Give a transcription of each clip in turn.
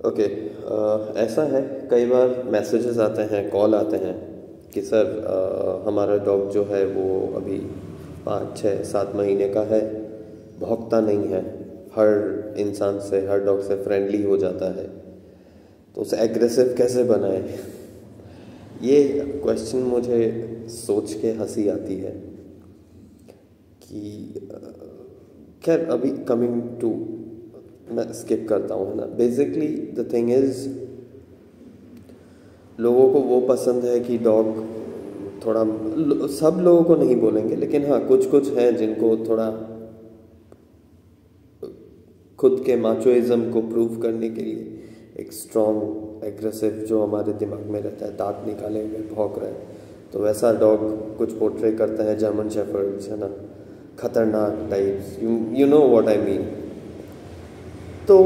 Okay. ऐसा है, कई बार मैसेजेस आते हैं, कॉल आते हैं कि सर हमारा डॉग जो है वो अभी 5 6 7 महीने का है, भौंकता नहीं है, हर इंसान से, हर डॉग से फ्रेंडली हो जाता है, तो उसे एग्रेसिव कैसे बनाएं। ये क्वेश्चन मुझे सोच के हंसी आती है कि खैर अभी कमिंग टू, मैं स्किप करता हूँ, है ना। बेसिकली द थिंग इज, लोगों को वो पसंद है कि डॉग थोड़ा, सब लोगों को नहीं बोलेंगे लेकिन हाँ कुछ कुछ हैं जिनको थोड़ा खुद के माचोइज्म को प्रूव करने के लिए एक स्ट्रॉन्ग एग्रेसिव जो हमारे दिमाग में रहता है, दांत निकाले हुए भौंक रहे हैं, तो वैसा डॉग कुछ पोर्ट्रे करते हैं जर्मन शेफर्ड्स, है ना, खतरनाक types, you know what I mean. तो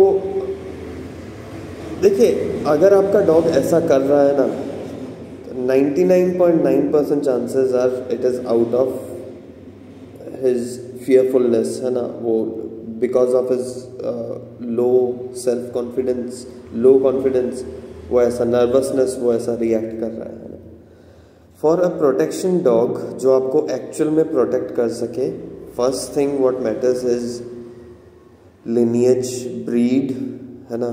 देखिए, अगर आपका डॉग ऐसा कर रहा है ना, 99.9% chances are it is out of his fearfulness, है ना, वो because of his low self confidence, low confidence, वो ऐसा नर्वसनेस, वो ऐसा रिएक्ट कर रहा है ना। फॉर अ प्रोटेक्शन डॉग जो आपको एक्चुअल में प्रोटेक्ट कर सके, first thing what matters is lineage, breed, है ना।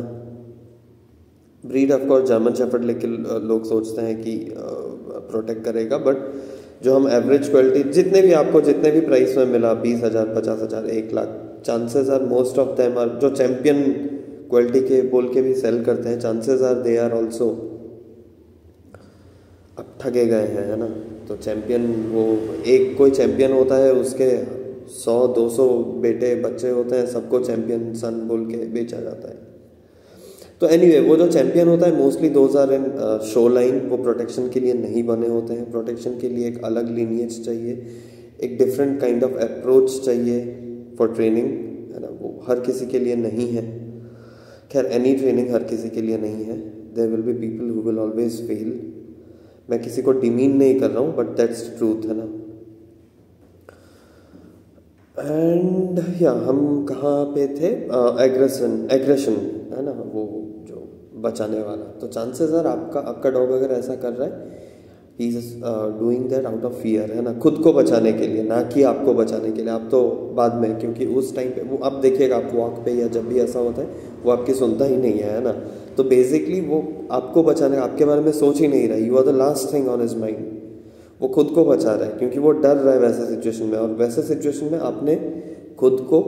Breed of course German shepherd लेकिन लोग सोचते हैं कि प्रोटेक्ट करेगा, बट जो हम एवरेज क्वालिटी, जितने भी प्राइस में मिला, 20,000 50,000 1 लाख, chances are most of them are, जो चैंपियन क्वालिटी के बोल के भी सेल करते हैं, chances are they are also अब ठगे गए हैं, है ना। तो चैंपियन, वो एक कोई चैंपियन होता है, उसके 100 200 बेटे बच्चे होते हैं, सबको चैंपियन सन बोल के बेचा जाता है। तो एनीवे, वो जो चैंपियन होता है mostly those are in show line, वो प्रोटेक्शन के लिए नहीं बने होते हैं। प्रोटेक्शन के लिए एक अलग लीनिएज चाहिए, एक डिफरेंट काइंड ऑफ अप्रोच चाहिए फॉर ट्रेनिंग, है ना। वो हर किसी के लिए नहीं है। खैर एनी ट्रेनिंग हर किसी के लिए नहीं है। There will be people who will always fail. मैं किसी को डिमीन नहीं कर रहा हूँ, बट दैट्स ट्रूथ, है ना। एंड या हम कहाँ पे थे, एग्रेशन, है ना, वो जो बचाने वाला। तो चांसेस आर आपका डॉग अगर ऐसा कर रहा है, he is doing that out of fear, है ना, खुद को बचाने के लिए, ना कि आपको बचाने के लिए। आप तो बाद में, क्योंकि उस टाइम पे वो, आप देखिएगा, आप वॉक पे या जब भी ऐसा होता है, वो आपकी सुनता ही नहीं है ना। तो बेसिकली वो आपको बचाने, आपके बारे में सोच ही नहीं रहा, you are the last thing on his mind. वो खुद को बचा रहा है क्योंकि वो डर रहा है वैसे सिचुएशन में, और वैसे सिचुएशन में आपने खुद को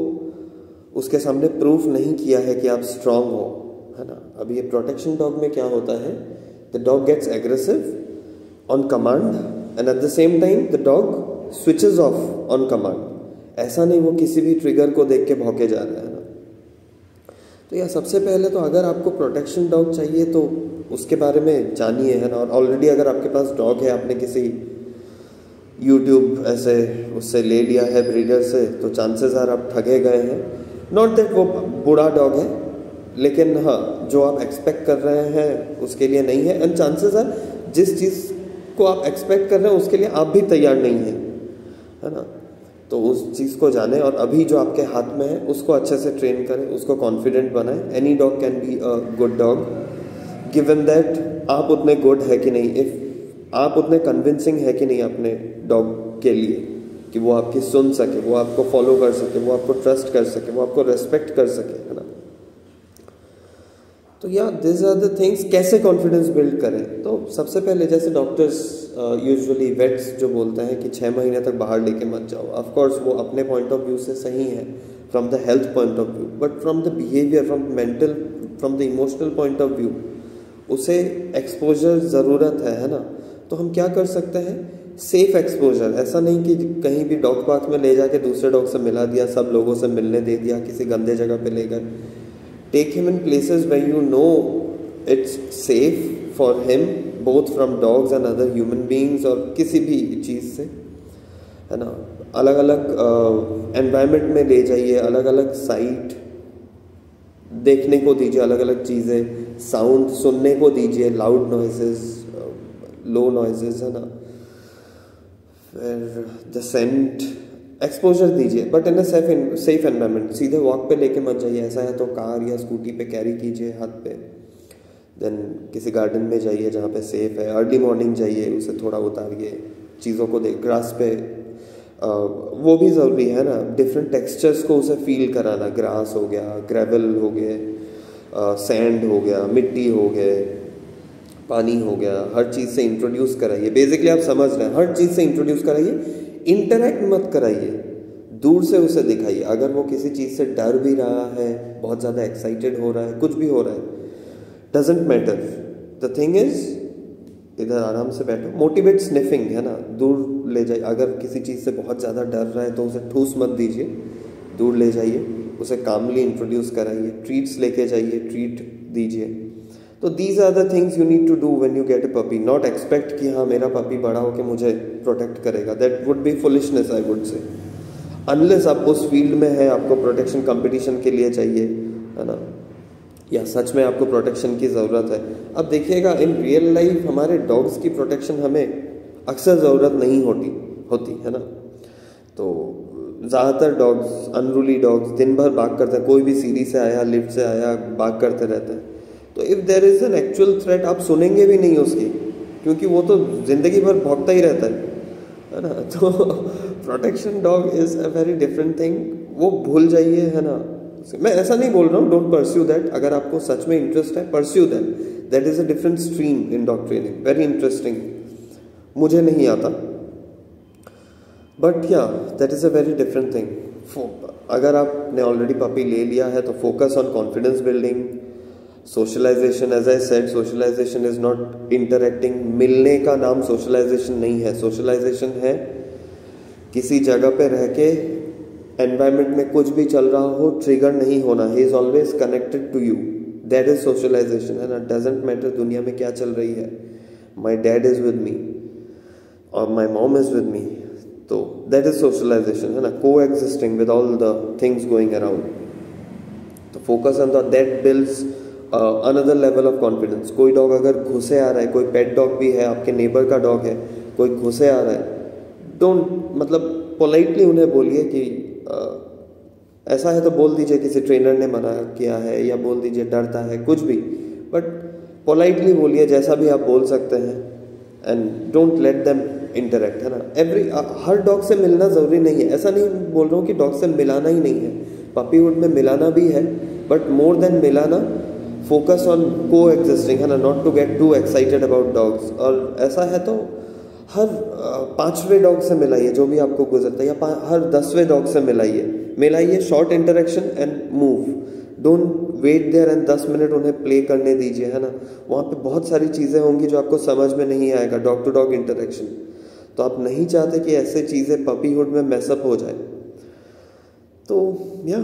उसके सामने प्रूफ नहीं किया है कि आप स्ट्रांग हो, है ना। अभी ये प्रोटेक्शन डॉग में क्या होता है, the dog gets aggressive on command and at the same time the dog switches off on command. ऐसा नहीं वो किसी भी ट्रिगर को देख के भौंके जा रहा है ना। तो यह सबसे पहले तो अगर आपको प्रोटेक्शन डॉग चाहिए तो उसके बारे में जानिए, है ना। और ऑलरेडी अगर आपके पास डॉग है, आपने किसी यूट्यूब ऐसे उससे ले लिया है ब्रीडर से, तो चांसेस आर आप ठगे गए हैं। नॉट दैट वो बुरा डॉग है, लेकिन हाँ जो आप एक्सपेक्ट कर रहे हैं उसके लिए नहीं है। एंड चांसेस आर जिस चीज़ को आप एक्सपेक्ट कर रहे हैं उसके लिए आप भी तैयार नहीं हैं, है ना। तो उस चीज़ को जाने और अभी जो आपके हाथ में है उसको अच्छे से ट्रेन करें, उसको कॉन्फिडेंट बनाएं। Any dog can be a good dog given that आप उतने गुड है कि नहीं, इफ़ आप उतने कन्विंसिंग है कि नहीं अपने डॉग के लिए कि वो आपकी सुन सके, वो आपको फॉलो कर सके, वो आपको ट्रस्ट कर सके, वो आपको रेस्पेक्ट कर सके, है ना। तो या दिस आर द थिंग्स। कैसे कॉन्फिडेंस बिल्ड करें, तो सबसे पहले जैसे डॉक्टर्स यूजुअली वेट्स जो बोलते हैं कि 6 महीने तक बाहर लेके मत जाओ, ऑफ कोर्स वो अपने पॉइंट ऑफ व्यू से सही है, from the health point of view, but from the behaviour, from mental, from the emotional point of view उसे एक्सपोजर ज़रूरत है ना। तो हम क्या कर सकते हैं, सेफ एक्सपोजर। ऐसा नहीं कि कहीं भी डॉग पार्क में ले जाके दूसरे डॉग से मिला दिया, सब लोगों से मिलने दे दिया, किसी गंदे जगह पे ले गए। Take him in places where you know it's safe for him, both from dogs and other human beings, और किसी भी चीज़ से, है ना। अलग अलग एनवायरनमेंट में ले जाइए, अलग अलग साइट देखने को दीजिए, अलग अलग चीज़ें, साउंड सुनने को दीजिए, लाउड नॉइजेस, लो नॉइजेस, है ना। फिर द सेंट एक्सपोजर दीजिए, but in a safe environment. सीधे वॉक पे लेके मत जाइए, ऐसा है तो कार या स्कूटी पे कैरी कीजिए हाथ पे, देन किसी गार्डन में जाइए जहाँ पे सेफ है, अर्ली मॉर्निंग जाइए, उसे थोड़ा उतारिए, चीज़ों को देख, ग्रास पे वो भी ज़रूरी है ना, डिफरेंट टेक्सचर्स को उसे फील कराना, ग्रास हो गया, ग्रेवल हो गए, सैंड हो गया, मिट्टी हो गए, पानी हो गया, हर चीज़ से इंट्रोड्यूस कराइए। बेसिकली आप समझ रहे हैं, हर चीज़ से इंट्रोड्यूस कराइए, इंटरेक्ट मत कराइए, दूर से उसे दिखाइए। अगर वो किसी चीज़ से डर भी रहा है, बहुत ज़्यादा एक्साइटेड हो रहा है, कुछ भी हो रहा है, doesn't matter, the thing is इधर आराम से बैठो, मोटिवेट स्निफिंग है ना, दूर ले जाइए। अगर किसी चीज़ से बहुत ज़्यादा डर रहा है तो उसे ठूस मत दीजिए, दूर ले जाइए, उसे कामली इंट्रोड्यूस कराइए, ट्रीट्स लेके जाइए, ट्रीट दीजिए। तो these are the things you need to do when you get a puppy. Not expect कि हाँ मेरा पपी बड़ा होकर मुझे प्रोटेक्ट करेगा, that would be foolishness I would say, unless आप उस फील्ड में है, आपको प्रोटेक्शन कंपटीशन के लिए चाहिए, है ना, या सच में आपको प्रोटेक्शन की ज़रूरत है। अब देखिएगा, इन रियल लाइफ हमारे डॉग्स की प्रोटेक्शन हमें अक्सर ज़रूरत नहीं होती है ना। तो ज़्यादातर डॉग्स, अनरूली डॉग्स, दिन भर भाग करते हैं, कोई भी सीढ़ी से आया, लिफ्ट से आया, भाग करते रहते हैं। तो if there is an actual threat, आप सुनेंगे भी नहीं उसकी, क्योंकि वो तो ज़िंदगी भर भौंकता ही रहता है ना। तो protection dog is a very different thing, वो भूल जाइए, है ना। मैं ऐसा नहीं बोल रहा हूँ डोंट परस्यू दैट, अगर आपको सच में इंटरेस्ट है pursue that is a different stream in dog training, very interesting, मुझे नहीं आता, but yeah that is a very different thing. अगर आपने ऑलरेडी पपी ले लिया है तो focus on confidence building, socialisation. As I said, socialisation is not interacting, मिलने का नाम सोशलाइजेशन नहीं है। सोशलाइजेशन है किसी जगह पे रह के, एनवायरमेंट में कुछ भी चल रहा हो, ट्रिगर नहीं होना, he is always connected to you, that is socialisation, है ना। डजेंट मैटर दुनिया में क्या चल रही है, my dad is with me और my mom is with me, तो दैट इज सोशलाइजेशन, है ना, coexisting with all the things going around. तो focus on that builds another level of confidence. कोई डॉग अगर घुसे आ रहा है, कोई पेट डॉग भी है, आपके नेबर का डॉग है, कोई घुसे आ रहा है, डोंट, मतलब पोलाइटली उन्हें बोलिए कि ऐसा है तो बोल दीजिए किसी ट्रेनर ने मना किया है, या बोल दीजिए डरता है, कुछ भी, बट पोलाइटली बोलिए, जैसा भी आप बोल सकते हैं, and don't let them interact, है ना। हर डॉग से मिलना ज़रूरी नहीं है, ऐसा नहीं बोल रहा हूँ कि डॉग से मिलाना ही नहीं है, पपीहुड में मिलाना भी है, बट मोर देन मिलाना, फोकस ऑन को एग्जिस्टिंग, है ना, not too get too excited about dogs. और ऐसा है तो हर 5वें डॉग से मिलाइए जो भी आपको गुजरता है, या हर 10वें डॉग से मिलाइए, short interaction and move, don't wait there and 10 minute उन्हें प्ले करने दीजिए, है ना। वहाँ पे बहुत सारी चीज़ें होंगी जो आपको समझ में नहीं आएगा, डॉग टू डॉग इंटरेक्शन, तो आप नहीं चाहते कि ऐसे चीज़ें पपीहुड में मैसअप हो जाए। तो या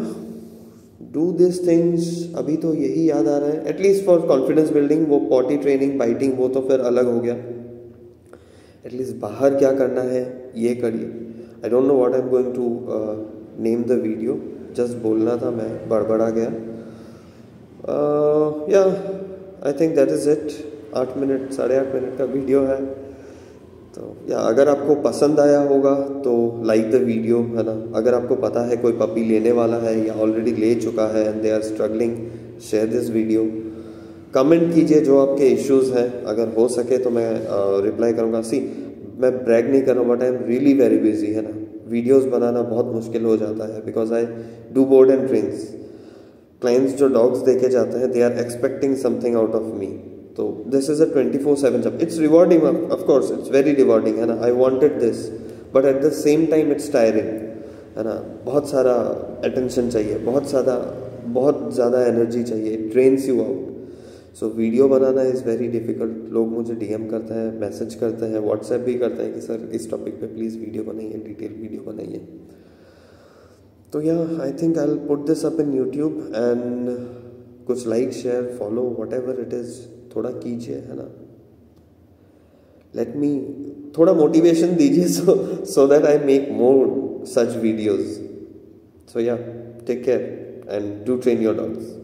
डू दिस थिंग्स, अभी तो यही याद आ रहा है, एटलीस्ट फॉर कॉन्फिडेंस बिल्डिंग। वो पॉटी ट्रेनिंग, बाइटिंग, वो तो फिर अलग हो गया, एटलीस्ट बाहर क्या करना है ये करिए। I don't know what I am going to name the video, just बोलना था, मैं बड़बड़ा गया। Yeah I think that is it. 8 minute, 8.5 minute का वीडियो है। तो या अगर आपको पसंद आया होगा तो लाइक द वीडियो, है ना। अगर आपको पता है कोई पपी लेने वाला है या ऑलरेडी ले चुका है and they are struggling, share this video. Comment कीजिए जो आपके इश्यूज़ हैं, अगर हो सके तो मैं रिप्लाई करूँगा। मैं ब्रैग नहीं कर रहा हूँ, but I am really very busy, है ना। वीडियोस बनाना बहुत मुश्किल हो जाता है, because I do board and trains. Clients जो डॉग्स देके जाते हैं, they are expecting something out of me, तो this is a 24/7 job. It's rewarding, of course it's very rewarding, है ना। I wanted this, but at the same time it's tiring, है ना। बहुत सारा अटेंशन चाहिए, बहुत ज़्यादा एनर्जी चाहिए, it drains you out. So video banana is very difficult. लोग मुझे डीएम करते हैं, मैसेज करते हैं, व्हाट्सएप भी करते हैं कि सर इस टॉपिक पे प्लीज़ वीडियो बनाइए, डिटेल वीडियो बनाइए। तो yeah I think I will put this up in YouTube, and कुछ like, share, follow, whatever it is, थोड़ा कीजिए, है ना। लेट मी, थोड़ा मोटिवेशन दीजिए, so that I make more such videos. So yeah take care and do train your dogs.